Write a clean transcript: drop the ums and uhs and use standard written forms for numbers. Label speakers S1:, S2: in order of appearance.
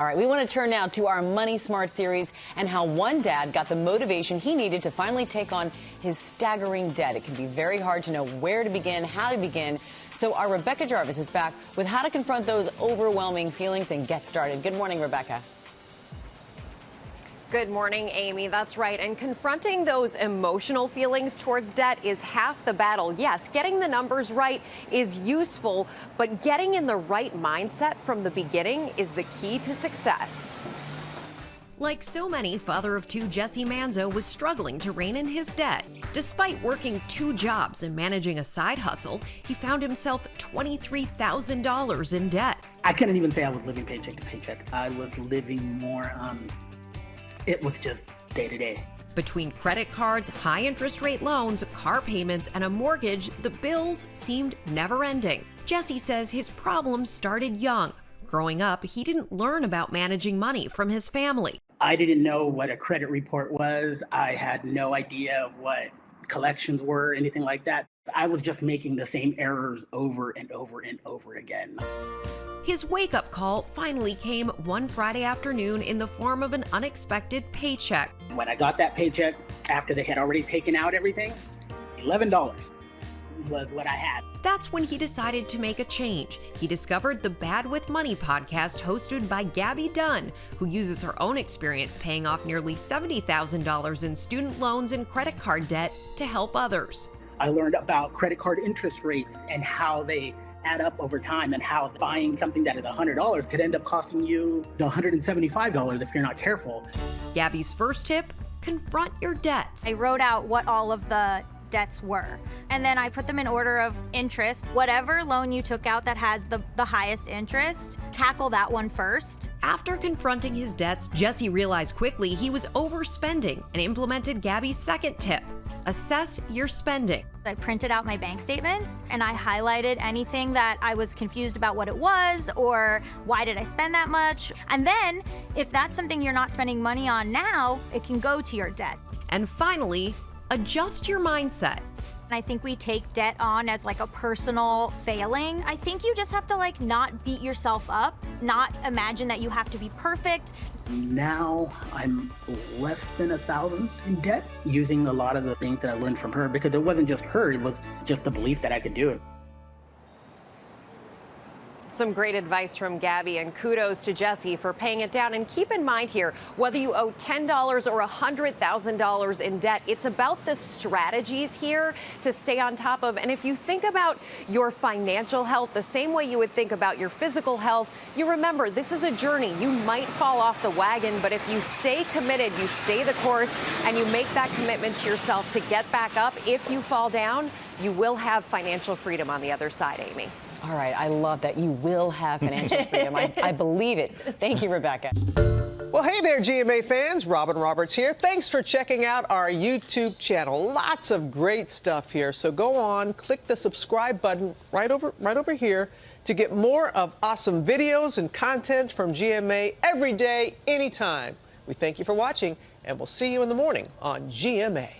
S1: All right, we want to turn now to our Money Smart series and how one dad got the motivation he needed to finally take on his staggering debt. It can be very hard to know where to begin, how to begin. So our Rebecca Jarvis is back with how to confront those overwhelming feelings and get started. Good morning, Rebecca.
S2: Good morning, Amy. That's right. And confronting those emotional feelings towards debt is half the battle. Yes, getting the numbers right is useful, but getting in the right mindset from the beginning is the key to success.
S3: Like so many, father of two Jesse Manzo was struggling to rein in his debt. Despite working 2 jobs and managing a side hustle, he found himself $23,000 in debt.
S4: I couldn't even say I was living paycheck to paycheck. I was living more, it was just day to day.
S3: Between credit cards, high interest rate loans, car payments, and a mortgage, the bills seemed never ending. Jesse says his problems started young. Growing up, he didn't learn about managing money from his family.
S4: I didn't know what a credit report was. I had no idea what collections were, anything like that. I was just making the same errors over and over and over again.
S3: His wake-up call finally came one Friday afternoon in the form of an unexpected paycheck.
S4: When I got that paycheck, after they had already taken out everything, $11 was what I had.
S3: That's when he decided to make a change. He discovered the Bad with Money podcast hosted by Gabby Dunn, who uses her own experience paying off nearly $70,000 in student loans and credit card debt to help others.
S4: I learned about credit card interest rates and how they add up over time, and how buying something that is $100 could end up costing you $175 if you're not careful.
S3: Gabby's first tip: confront your debts.
S5: I wrote out what all of the debts were, and then I put them in order of interest. Whatever loan you took out that has the highest interest, tackle that one first.
S3: After confronting his debts, Jesse realized quickly he was overspending and implemented Gabby's second tip: assess your spending.
S5: I printed out my bank statements and I highlighted anything that I was confused about what it was or why did I spend that much. And then if that's something you're not spending money on now, it can go to your debt.
S3: And finally, adjust your mindset.
S5: I think we take debt on as like a personal failing. I think you just have to not beat yourself up, not imagine that you have to be perfect.
S4: Now I'm less than $1,000 in debt, using a lot of the things that I learned from her, because it wasn't just her, it was just the belief that I could do it.
S2: Some great advice from Gabby, and kudos to Jesse for paying it down. And keep in mind here, whether you owe $10 or $100,000 in debt, it's about the strategies here to stay on top of. And if you think about your financial health the same way you would think about your physical health, you remember this is a journey. You might fall off the wagon, but if you stay committed, you stay the course, and you make that commitment to yourself to get back up, if you fall down, you will have financial freedom on the other side, Amy.
S1: All right, I love that. You will have financial freedom. I believe it. Thank you, Rebecca.
S6: Well, hey there, GMA fans. Robin Roberts here. Thanks for checking out our YouTube channel. Lots of great stuff here. So go on, click the subscribe button right over here to get more of awesome videos and content from GMA every day, anytime. We thank you for watching, and we'll see you in the morning on GMA.